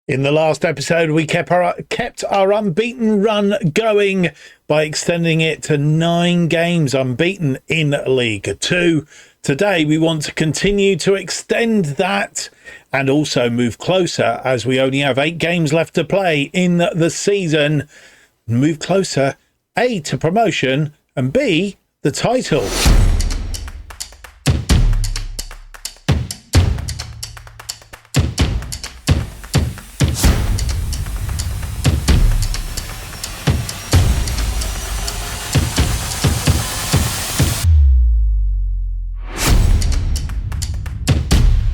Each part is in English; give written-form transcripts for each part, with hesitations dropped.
In the last episode, we kept our unbeaten run going by extending it to 9 games unbeaten in League 2. Today, we want to continue to extend that and also move closer, as we only have 8 games left to play in the season. Move closer, A, to promotion, and B, the title.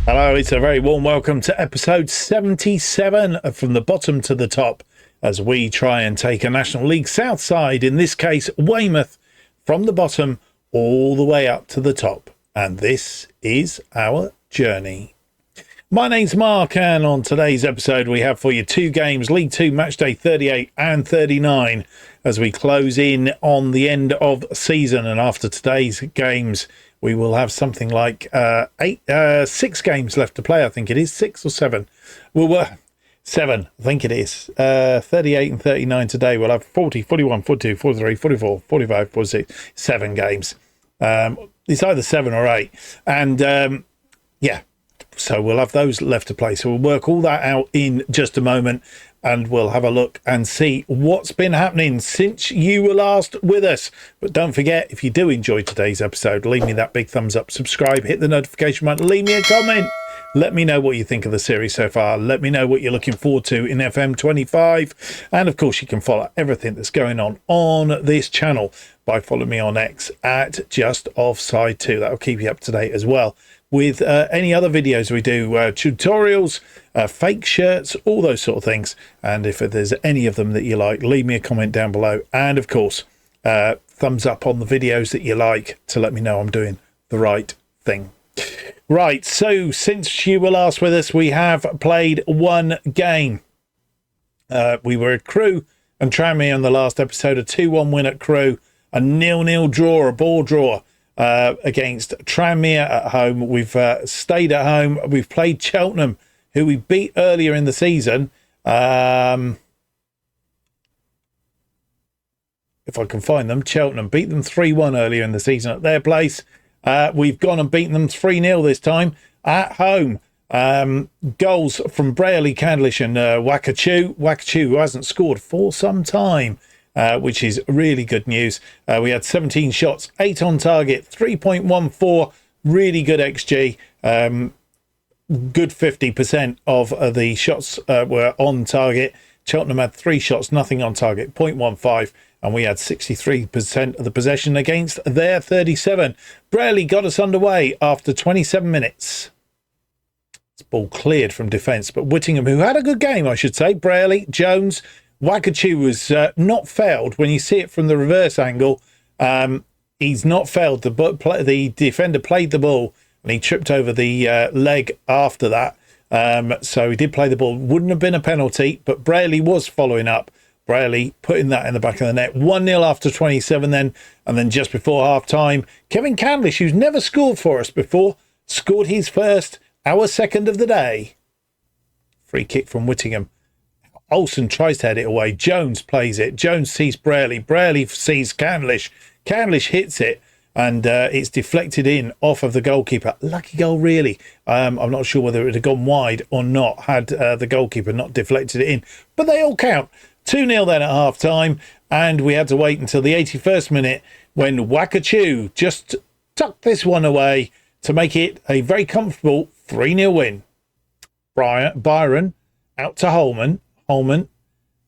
Hello, it's a very warm welcome to episode 77 of From the Bottom to the Top, as we try and take a National League South side, in this case Weymouth, from the bottom all the way up to the top. And this is our journey. My name's Mark, and on today's episode we have for you 2 games, League 2 match day 38 and 39, as we close in on the end of season. And after today's games, we will have something like 6 games left to play. I think it is 6 or 7. Well, 7, I think it is. 38 and 39 today. We'll have 40, 41, 42, 43, 44, 45, 46, 7 games. It's either 7 or 8. And yeah, so we'll have those left to play. So we'll work all that out in just a moment, and we'll have a look and see what's been happening since you were last with us. But don't forget, if you do enjoy today's episode, leave me that big thumbs up, subscribe, hit the notification button, leave me a comment. Let me know what you think of the series so far. Let me know what you're looking forward to in FM25. And of course, you can follow everything that's going on this channel by following me on X at JustOffsideFM. That'll keep you up to date as well with any other videos we do, tutorials, fake shirts, all those sort of things. And if there's any of them that you like, leave me a comment down below. And of course, thumbs up on the videos that you like to let me know I'm doing the right thing. Right, so since you were last with us, we have played 1 game. We were at Crewe and Tranmere on the last episode, a 2-1 win at Crewe, a 0-0 draw, a ball draw against Tranmere at home. We've stayed at home. We've played Cheltenham, who we beat earlier in the season. If I can find them, Cheltenham beat them 3-1 earlier in the season at their place. We've gone and beaten them 3-0 this time at home. Goals from Braley, Candlish and Wakachu. Wakachu, who hasn't scored for some time, which is really good news. We had 17 shots, 8 on target, 3.14, really good XG. Good 50% of the shots were on target. Cheltenham had 3 shots, nothing on target, 0.15. And we had 63% of the possession against their 37. Braley got us underway after 27 minutes. It's ball cleared from defence, but Whittingham, who had a good game, I should say, Braley, Jones, Wakachu was not fouled. When you see it from the reverse angle, he's not fouled. The defender played the ball and he tripped over the leg after that. So he did play the ball. Wouldn't have been a penalty, but Braley was following up. Braley putting that in the back of the net. 1-0 after 27 then. And then just before half-time, Kevin Candlish, who's never scored for us before, scored his first, our second of the day. Free kick from Whittingham. Olsen tries to head it away. Jones plays it. Jones sees Braley. Braley sees Candlish. Candlish hits it. And it's deflected in off of the goalkeeper. Lucky goal, really. I'm not sure whether it would have gone wide or not had the goalkeeper not deflected it in. But they all count. 2-0 then at half-time, and we had to wait until the 81st minute when Wakachu just tucked this one away to make it a very comfortable 3-0 win. Byron out to Holman. Holman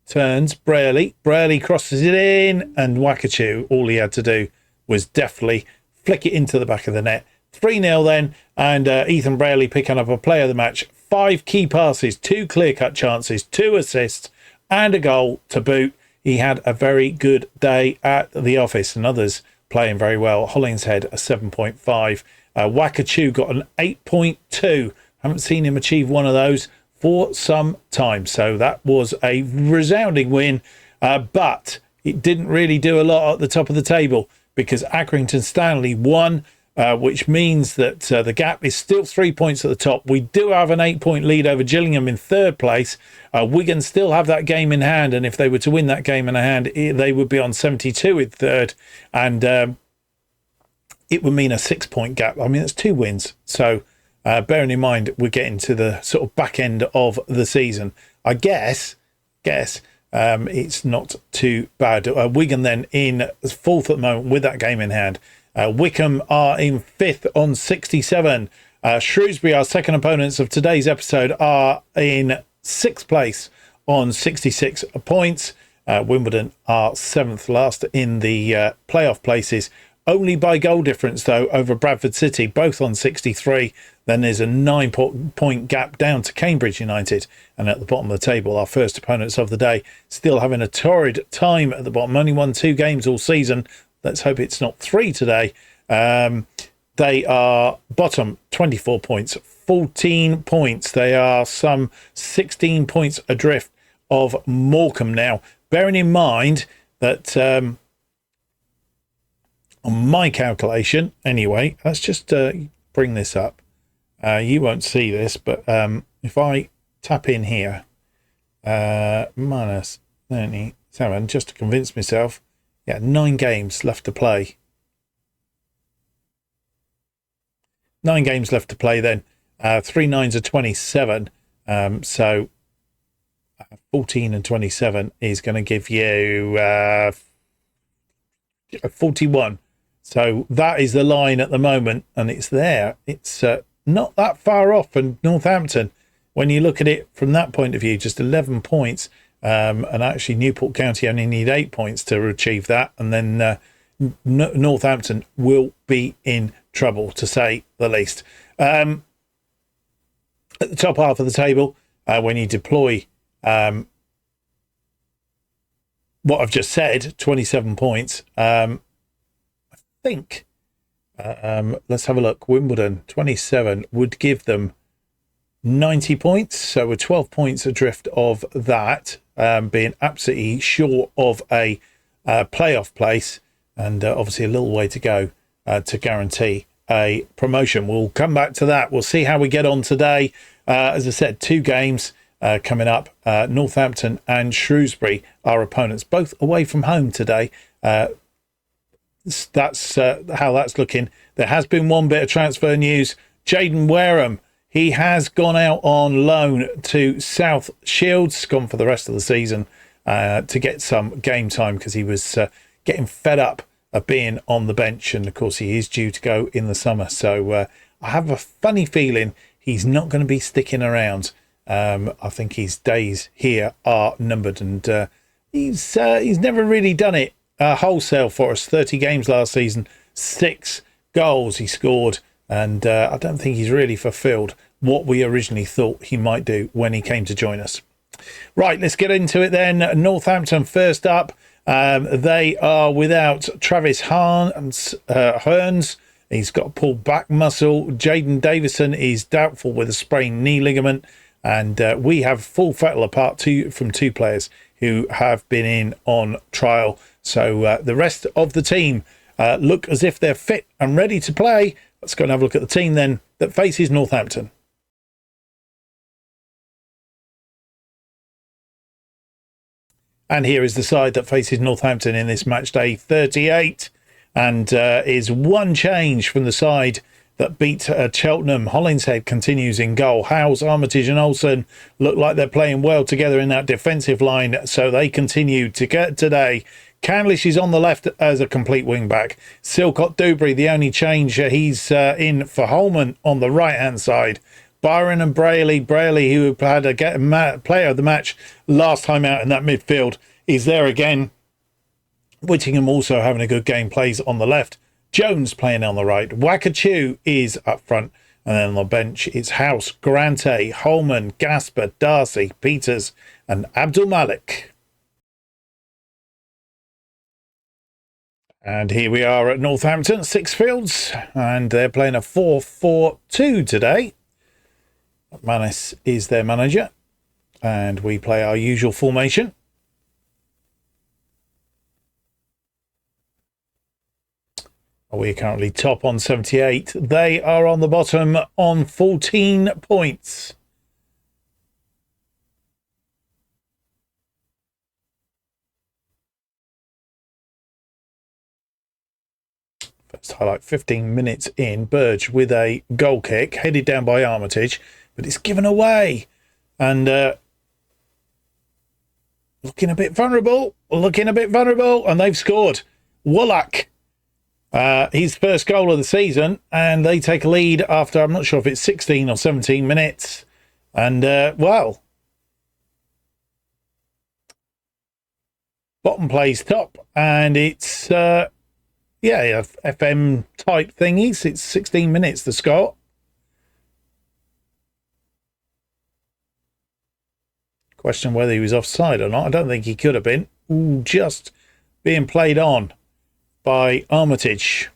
turns Braley. Braley crosses it in, and Wakachu, all he had to do was deftly flick it into the back of the net. 3-0 then, and Ethan Braley picking up a player of the match. 5 key passes, 2 clear-cut chances, 2 assists, and a goal to boot. He had a very good day at the office, and others playing very well. Hollingshead a 7.5. Wakachu got an 8.2. Haven't seen him achieve one of those for some time. So that was a resounding win, but it didn't really do a lot at the top of the table because Accrington Stanley won which means that the gap is still 3 points at the top. We do have an 8-point lead over Gillingham in third place. Wigan still have that game in hand, and if they were to win that game in hand, they would be on 72 in third, and it would mean a 6-point gap. I mean, that's 2 wins. So bearing in mind we're getting to the sort of back end of the season, I guess it's not too bad. Wigan then in fourth at the moment with that game in hand. Wycombe are in fifth on 67. Shrewsbury, our second opponents of today's episode, are in sixth place on 66 points. Wimbledon are seventh last in the playoff places. Only by goal difference, though, over Bradford City, both on 63. Then there's a 9-point gap down to Cambridge United. And at the bottom of the table, our first opponents of the day, still having a torrid time at the bottom. Only won 2 games all season. Let's hope it's not 3 today. They are bottom, 24 points, 14 points. They are some 16 points adrift of Morecambe now. Bearing in mind that... on my calculation, anyway, let's just bring this up. You won't see this, but if I tap in here, minus 37, just to convince myself, 9 games left to play. 9 games left to play then. 3 9s are 27. So 14 and 27 is going to give you 41. So that is the line at the moment, and it's there. It's not that far off from Northampton when you look at it from that point of view. Just 11 points, and actually Newport County only need 8 points to achieve that, and then Northampton will be in trouble, to say the least. At the top half of the table, when you deploy what I've just said, 27 points. Think let's have a look. Wimbledon 27 would give them 90 points, so we're 12 points adrift of that, being absolutely short of a playoff place, and obviously a little way to go to guarantee a promotion. We'll come back to that. We'll see how we get on today. As I said, 2 games coming up. Northampton and Shrewsbury, our opponents, both away from home today. That's how that's looking. There has been one bit of transfer news. Jaden Wareham, he has gone out on loan to South Shields, gone for the rest of the season to get some game time, because he was getting fed up of being on the bench, and of course he is due to go in the summer. So I have a funny feeling he's not going to be sticking around. I think his days here are numbered, and he's never really done it wholesale for us. 30 games last season, 6 goals he scored, and I don't think he's really fulfilled what we originally thought he might do when he came to join us. Right, let's get into it then. Northampton first up. They are without Travis Hearns. He's got a pulled back muscle. Jaden Davison is doubtful with a sprained knee ligament, and we have full fettle apart from 2 players who have been in on trial. So the rest of the team look as if they're fit and ready to play. Let's go and have a look at the team then that faces Northampton. And here is the side that faces Northampton in this match day 38, and is one change from the side that beat Cheltenham. Hollinshead continues in goal. Howes, Armitage and Olsen look like they're playing well together in that defensive line, so they continue to get today. Canlish is on the left as a complete wing-back. Silcott Dewberry, the only change, he's in for Holman on the right-hand side. Byron and Braley, who had a player of the match last time out in that midfield, is there again. Whittingham also having a good game, plays on the left. Jones playing on the right. Wakachu is up front. And then on the bench, it's House, Grante, Holman, Gasper, Darcy, Peters and Abdul Malik. And here we are at Northampton, Sixfields, and they're playing a 4-4-2 today. Manis is their manager, and we play our usual formation. We're currently top on 78. They are on the bottom on 14 points. First highlight, 15 minutes in. Burge with a goal kick, headed down by Armitage, but it's given away. And looking a bit vulnerable, and they've scored. Wallach, his first goal of the season, and they take a lead after, I'm not sure if it's 16 or 17 minutes. And, well, bottom plays top, and it's, yeah, a FM type thingies. It's 16 minutes, the score. Question whether he was offside or not. I don't think he could have been. Ooh, just being played on by Armitage.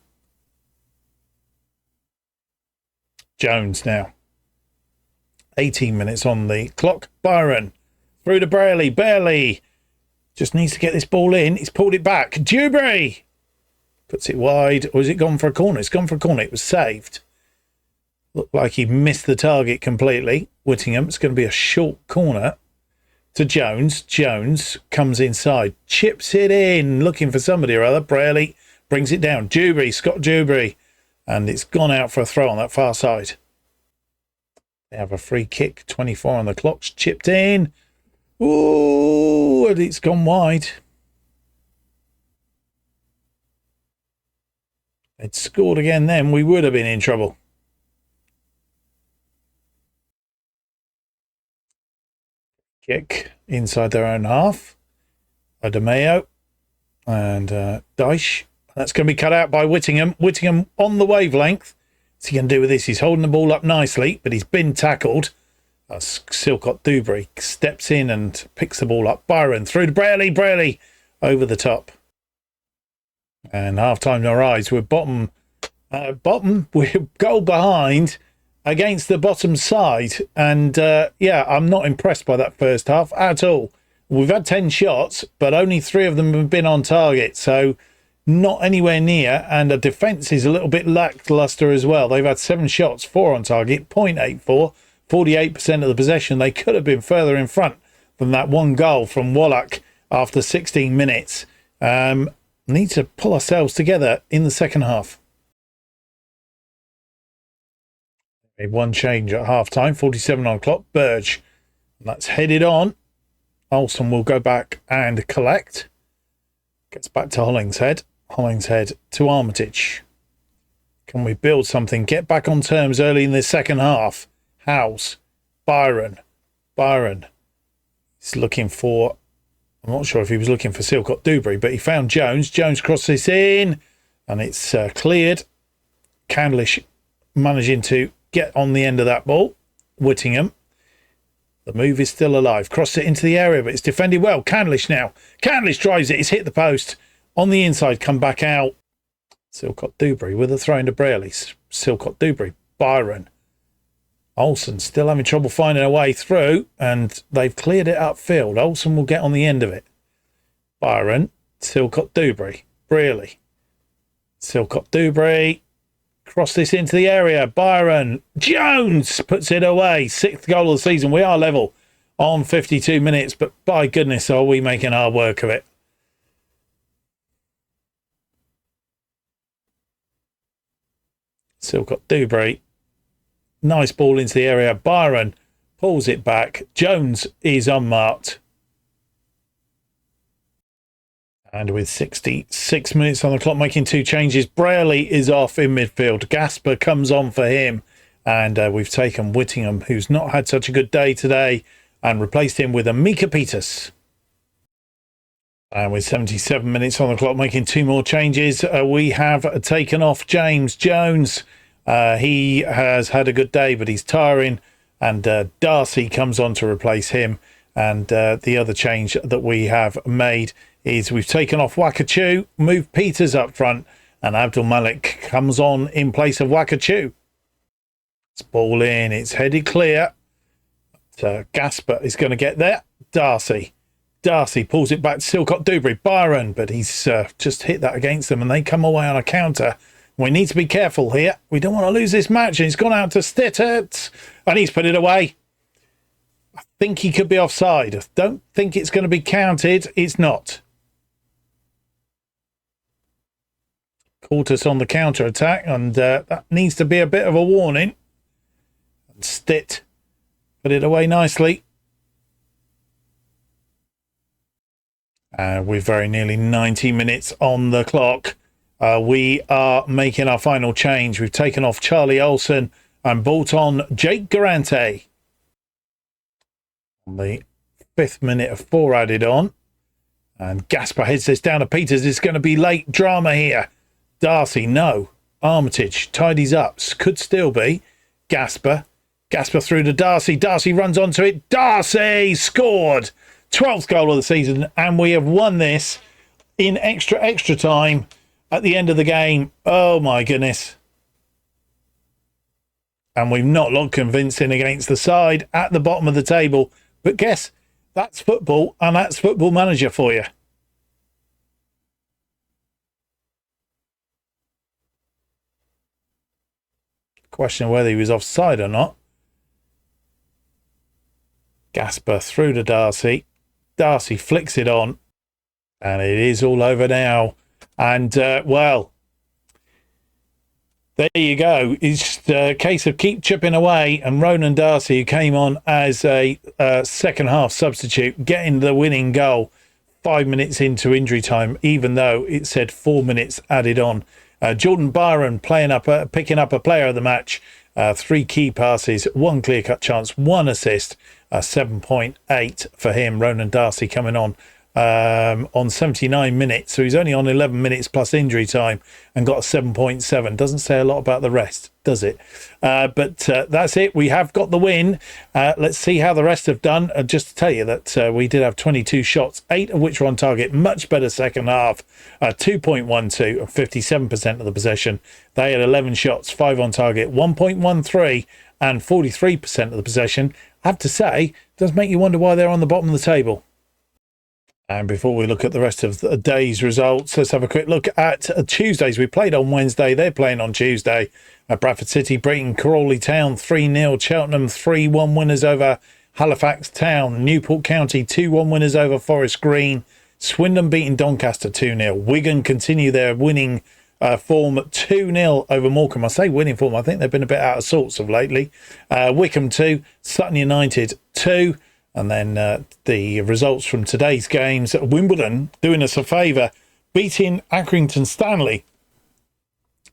Jones now. 18 minutes on the clock. Byron through to Braley. Barely. Just needs to get this ball in. He's pulled it back. Dewberry puts it wide. Or has it gone for a corner? It's gone for a corner. It was saved. Looked like he missed the target completely. Whittingham. It's going to be a short corner to Jones. Jones comes inside, chips it in, looking for somebody or other. Braley brings it down. Dewberry, Scott Dewberry, and it's gone out for a throw on that far side. They have a free kick, 24 on the clock, chipped in. Ooh, and it's gone wide. They'd scored again then, we would have been in trouble. Kick inside their own half. Ademayo and Dyche. That's going to be cut out by Whittingham. Whittingham on the wavelength. What's he going to do with this? He's holding the ball up nicely, but he's been tackled. Silcott Dewberry steps in and picks the ball up. Byron through to Braley. Braley over the top. And half-time no rise. We're bottom. We're goal behind against the bottom side, and yeah, I'm not impressed by that first half at all. We've had 10 shots, but only 3 of them have been on target, so not anywhere near, and the defence is a little bit lacklustre as well. They've had 7 shots, 4 on target, 0.84, 48% of the possession. They could have been further in front from that one goal from Wallach after 16 minutes. Need to pull ourselves together in the second half. One change at half-time, 47 on clock. Burge, that's headed on. Olsen will go back and collect. Gets back to Hollingshead. Hollingshead to Armitage. Can we build something? Get back on terms early in the second half. Howes. Byron. Byron. He's looking for... I'm not sure if he was looking for Silcott Dewberry, but he found Jones. Jones crosses in, and it's cleared. Candlish managing to get on the end of that ball. Whittingham. The move is still alive. Crossed it into the area, but it's defended well. Candlish now. Candlish drives it. It's hit the post. On the inside, come back out. Silcott Dewberry with a throw into Braley. Silcott Dewberry. Byron. Olsen still having trouble finding a way through, and they've cleared it upfield. Olsen will get on the end of it. Byron. Silcott Dewberry. Braley. Silcott Dewberry. Cross this into the area. Byron. Jones puts it away. 6th goal of the season. We are level on 52 minutes, but by goodness are we making hard work of it. Silcott Dewberry. Nice ball into the area. Byron pulls it back. Jones is unmarked. And with 66 minutes on the clock, making 2 changes, Braley is off in midfield. Gasper comes on for him. And we've taken Whittingham, who's not had such a good day today, and replaced him with Amika Peters. And with 77 minutes on the clock, making 2 more changes, we have taken off James Jones. He has had a good day, but he's tiring. And Darcy comes on to replace him. And the other change that we have made is we've taken off Wakachu, moved Peters up front, and Abdul Malik comes on in place of Wakachu. It's ball in, it's headed clear. Gasper is going to get there. Darcy pulls it back to Silcott Dewberry. Byron, but he's just hit that against them, and they come away on a counter. We need to be careful here. We don't want to lose this match. And he's gone out to Stittert, and he's put it away. I think he could be offside. I don't think it's going to be counted. It's not. Caught us on the counter attack, and that needs to be a bit of a warning. And Stitt put it away nicely. We're very nearly 90 minutes on the clock. We are making our final change. We've taken off Charlie Olsen and brought on Jake Garante. On the 5th minute of 4 added on. And Gasper heads this down to Peters. It's going to be late drama here. Darcy, no. Armitage tidies up. Could still be. Gasper through to Darcy. Darcy runs onto it. Darcy scored. 12th goal of the season. And we have won this in extra time at the end of the game. Oh, my goodness. And we've not looked convincing against the side at the bottom of the table. But guess, that's football, and that's Football Manager for you. Question whether he was offside or not. Gasper through to Darcy. Darcy flicks it on. And it is all over now. And, well, there you go. It's a case of keep chipping away. And Ronan Darcy, who came on as a second half substitute, getting the winning goal 5 minutes into injury time, even though it said 4 minutes added on. Jordan Byron picking up a player of the match. 3 key passes, 1 clear-cut chance, 1 assist, 7.8 for him. Ronan Darcy coming on 79 minutes, so he's only on 11 minutes plus injury time and got a 7.7. Doesn't say a lot about the rest, does it? But that's it. We have got the win. Let's see how the rest have done. Just to tell you that we did have 22 shots, 8 of which were on target. Much better second half. 2.12 and 57% of the possession. They had 11 shots, 5 on target, 1.13 and 43% of the possession. I have to say, does make you wonder why they're on the bottom of the table. And before we look at the rest of the day's results, let's have a quick look at Tuesdays. We played on Wednesday. They're playing on Tuesday. Bradford City beating Crawley Town 3-0. Cheltenham 3-1 winners over Halifax Town. Newport County 2-1 winners over Forest Green. Swindon beating Doncaster 2-0. Wigan continue their winning form 2-0 over Morecambe. I say winning form. I think they've been a bit out of sorts of lately. Wycombe 2. Sutton United 2. And then the results from today's games. Wimbledon doing us a favour, beating Accrington Stanley.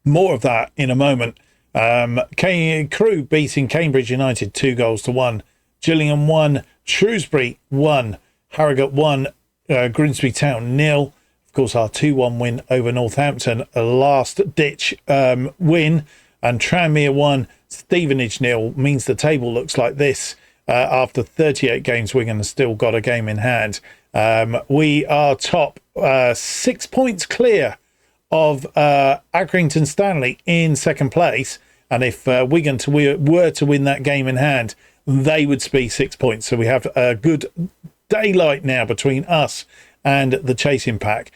More of that in a moment. Crewe beating Cambridge United 2-1. Gillingham 1, Shrewsbury 1, Harrogate 1, Grimsby Town 0. Of course, our 2-1 win over Northampton, a last-ditch win. And Tranmere 1, Stevenage 0 means the table looks like this. After 38 games, Wigan has still got a game in hand. We are top 6 points clear of Accrington Stanley in second place. And if Wigan were to win that game in hand, they would be 6 points. So we have a good daylight now between us and the chasing pack.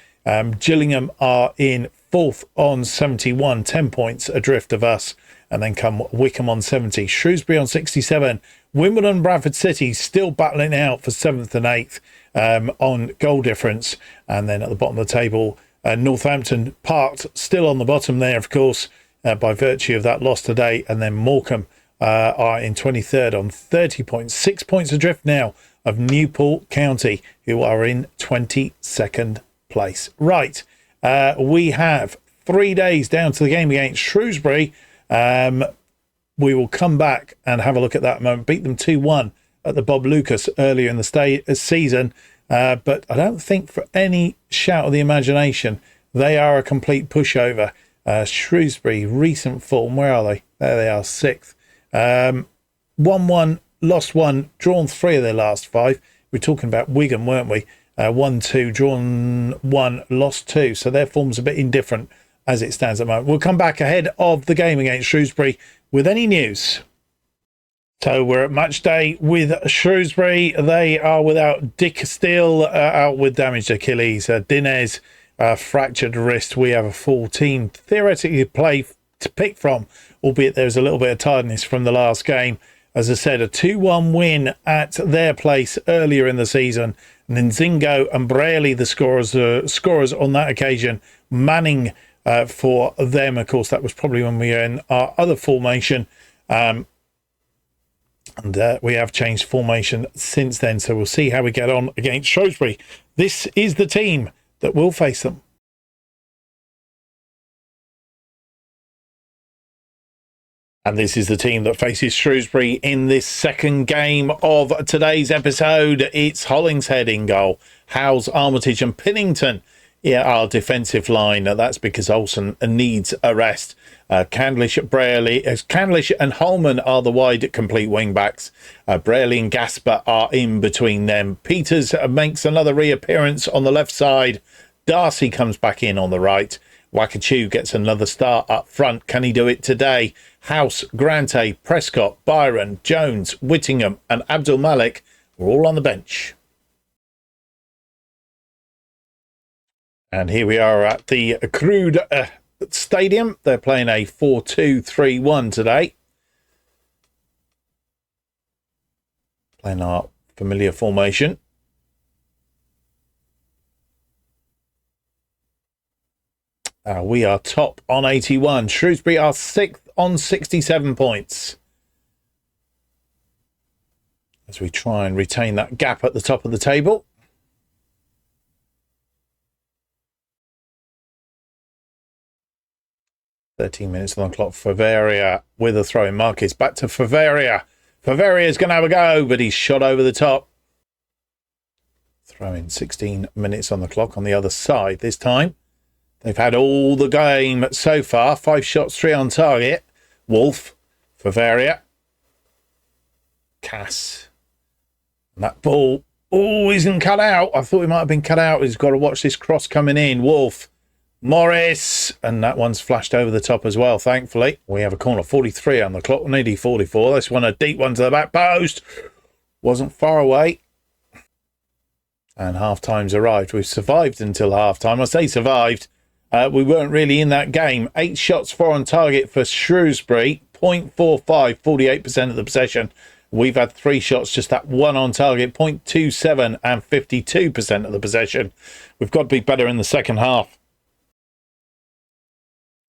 Gillingham are in fourth on 71, 10 points adrift of us. And then come Wycombe on 70, Shrewsbury on 67, Wimbledon and Bradford City still battling out for 7th and 8th on goal difference. And then at the bottom of the table, Northampton parked still on the bottom there, of course, by virtue of that loss today. And then Morecambe are in 23rd on 30 points, 6 points adrift now of Newport County, who are in 22nd place. Right, we have 3 days down to the game against Shrewsbury. We will come back and have a look at that moment. Beat them 2-1 at the Bob Lucas earlier in the season. But I don't think for any shout of the imagination, they are a complete pushover. Shrewsbury, recent form, where are they? There they are, 6th. 1-1, lost 1, drawn 3 of their last 5. We're talking about Wigan, weren't we? 1-2, drawn 1, lost 2. So their form's a bit indifferent as it stands at the moment. We'll come back ahead of the game against Shrewsbury with any news. So we're at match day with Shrewsbury. They are without Dick Steele, out with damaged Achilles. Dinez a fractured wrist. We have a full team theoretically play to pick from, albeit there's a little bit of tiredness from the last game. As I said, a 2-1 win at their place earlier in the season. Nzingo and Braley, the scorers on that occasion. Manning for them. Of course, that was probably when we were in our other formation. And we have changed formation since then. So we'll see how we get on against Shrewsbury. This is the team that will face them. And this is the team that faces Shrewsbury in this second game of today's episode. It's Hollingshead in goal. Howes, Armitage and Pinnington, our defensive line. That's because Olsen needs a rest. Candlish and Holman are the wide complete wing backs. Braley and Gasper are in between them. Peters makes another reappearance on the left side. Darcy comes back in on the right. Wakachu gets another start up front. Can he do it today? House, Grante, Prescott, Byron, Jones, Whittingham and Abdul Malik were all on the bench. And here we are at the Crude Stadium. They're playing a 4-2-3-1 today. Playing our familiar formation. We are top on 81. Shrewsbury are 6th on 67 points. As we try and retain that gap at the top of the table. -13 on the clock. Favaria with a throw in. Marcus back to Favaria. Favaria's going to have a go, but he's shot over the top. Throw in 16 minutes on the clock on the other side this time. They've had all the game so far. 5 shots, 3 on target. Wolf, Favaria, Cass. And that ball, isn't cut out. I thought he might have been cut out. He's got to watch this cross coming in. Wolf, Morris. And that one's flashed over the top as well, thankfully. We have a corner, 43 on the clock, nearly 44. This one, a deep one to the back post. Wasn't far away. And half-time's arrived. We've survived until half-time. I say survived. We weren't really in that game. 8 shots, 4 on target for Shrewsbury. 0.45, 48% of the possession. We've had 3 shots, just that 1 on target. 0.27 and 52% of the possession. We've got to be better in the second half.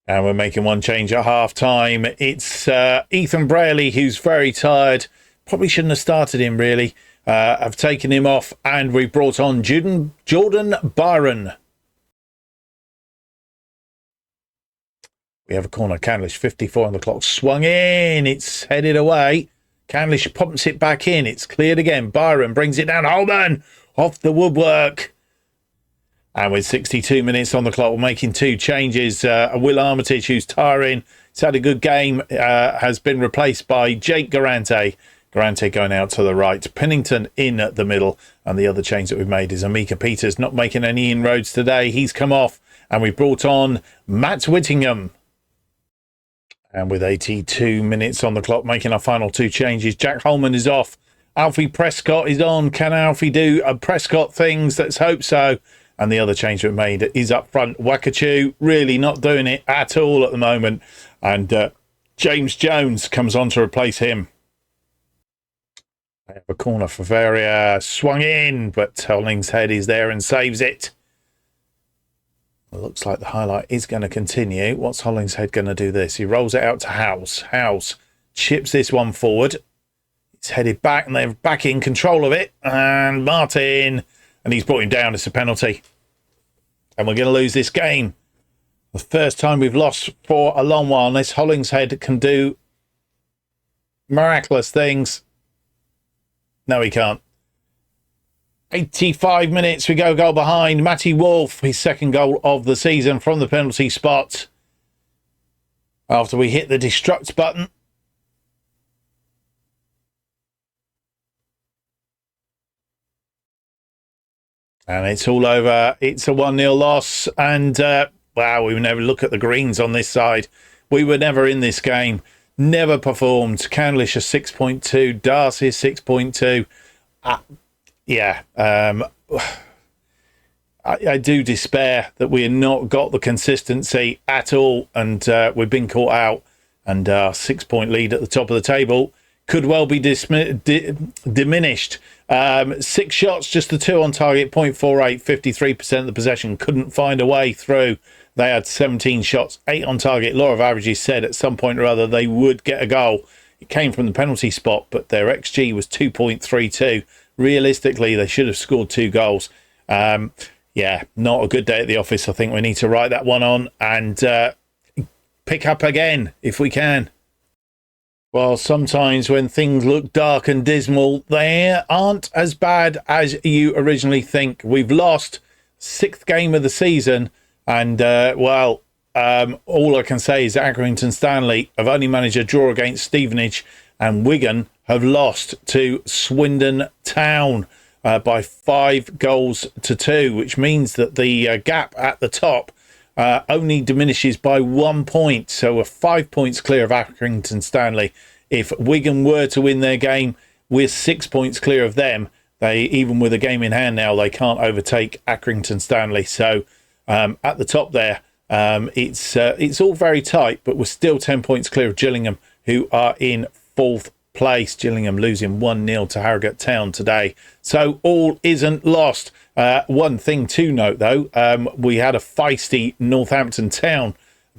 And we're making one change at half-time. It's Ethan Braley, who's very tired. Probably shouldn't have started him, really. I've taken him off, and we brought on Jordan Byron. We have a corner. Candlish, 54 on the clock. Swung in. It's headed away. Candlish pumps it back in. It's cleared again. Byron brings it down. Holman off the woodwork. And with 62 minutes on the clock, we're making 2 changes. Will Armitage, who's tiring, he's had a good game, has been replaced by Jake Garante. Garante going out to the right. Pennington in the middle. And the other change that we've made is Amika Peters not making any inroads today. He's come off. And we brought on Matt Whittingham. And with 82 minutes on the clock, making our final 2 changes. Jack Holman is off. Alfie Prescott is on. Can Alfie do Prescott things? Let's hope so. And the other change we've made is up front. Wakachu really not doing it at all at the moment. And James Jones comes on to replace him. I have a corner for Varia. Swung in, but Hollingshead is there and saves it. It looks like the highlight is going to continue. What's Hollingshead going to do this? He rolls it out to House. House chips this one forward. It's headed back and they're back in control of it. And Martin, and he's brought him down. It's a penalty. And we're going to lose this game. The first time we've lost for a long while. Unless Hollingshead can do miraculous things. No, he can't. 85 minutes, we go goal behind. Matty Wolf, his second goal of the season from the penalty spot. After we hit the destruct button. And it's all over. It's a 1-0 loss. And, wow, we would never look at the greens on this side. We were never in this game. Never performed. Candlish a 6.2. Darcy a 6.2. Yeah. I do despair that we have not got the consistency at all, and we've been caught out, and our 6-point lead at the top of the table could well be diminished. 6 shots, just the 2 on target, 0.48, 53% of the possession, couldn't find a way through. They had 17 shots, 8 on target. Law of averages said at some point or other they would get a goal. It came from the penalty spot, but their XG was 2.32. Realistically, they should have scored 2 goals. Yeah, not a good day at the office. I think we need to write that one on and pick up again if we can. Well, sometimes when things look dark and dismal, they aren't as bad as you originally think. We've lost 6th game of the season, and all I can say is Accrington Stanley have only managed a draw against Stevenage, and Wigan have lost to Swindon Town by 5 goals to 2, which means that the gap at the top only diminishes by 1 point. So we're 5 points clear of Accrington Stanley. If Wigan were to win their game, we're 6 points clear of them. They, even with a game in hand now, they can't overtake Accrington Stanley. So at the top there, it's all very tight, but we're still 10 points clear of Gillingham, who are in 4th place. Gillingham losing 1-0 to Harrogate Town today. So all isn't lost. One thing to note, though, we had a feisty Northampton Town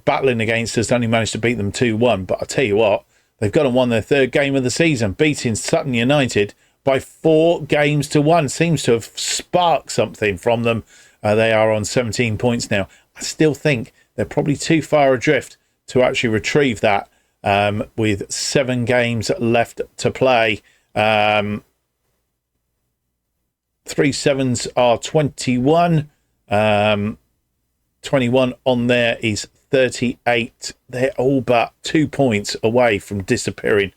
battling against us, only managed to beat them 2-1. But I'll tell you what, they've gone and won their 3rd game of the season, beating Sutton United by 4 games to 1. Seems to have sparked something from them. They are on 17 points now. I still think they're probably too far adrift to actually retrieve that. With 7 games left to play. 3 sevens are 21. 21 on there is 38. They're all but 2 points away from disappearing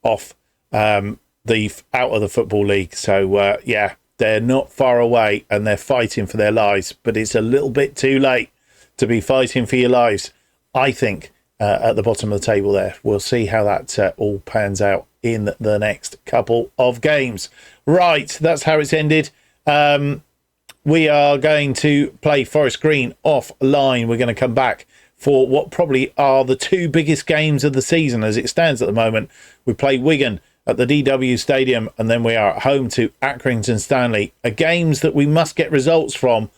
off out of the Football League. So, yeah, they're not far away and they're fighting for their lives. But it's a little bit too late to be fighting for your lives, I think. At the bottom of the table there. We'll see how that all pans out in the next couple of games. Right, that's how it's ended. We are going to play Forest Green offline. We're going to come back for what probably are the 2 biggest games of the season as it stands at the moment. We play Wigan at the DW Stadium, and then we are at home to Accrington Stanley. Games that we must get results from,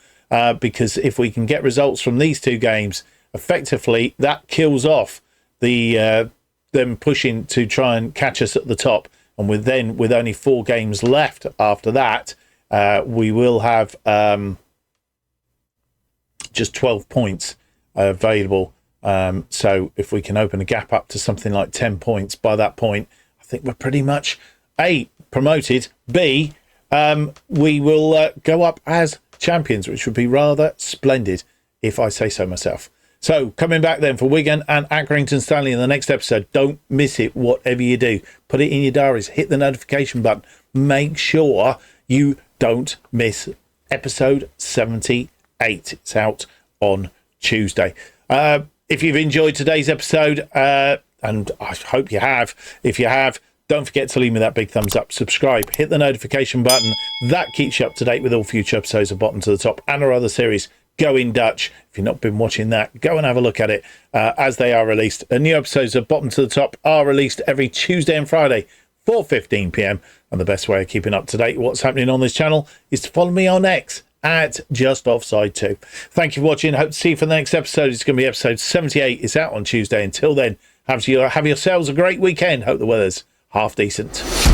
because if we can get results from these 2 games, effectively, that kills off the them pushing to try and catch us at the top. And with only 4 games left after that, we will have just 12 points available. So if we can open a gap up to something like 10 points by that point, I think we're pretty much A, promoted, B, we will go up as champions, which would be rather splendid if I say so myself. So, coming back then for Wigan and Accrington Stanley in the next episode. Don't miss it, whatever you do. Put it in your diaries. Hit the notification button. Make sure you don't miss episode 78. It's out on Tuesday. If you've enjoyed today's episode, and I hope you have, if you have, don't forget to leave me that big thumbs up. Subscribe. Hit the notification button. That keeps you up to date with all future episodes of Bottom to the Top and our other series. Go in Dutch. If you've not been watching that, go and have a look at it as they are released. The new episodes of Bottom to the Top are released every Tuesday and Friday, 4:15 p.m. And the best way of keeping up to date with what's happening on this channel is to follow me on X at JustOffsideFM. Thank you for watching. Hope to see you for the next episode. It's going to be episode 78. It's out on Tuesday. Until then, have yourselves a great weekend. Hope the weather's half decent.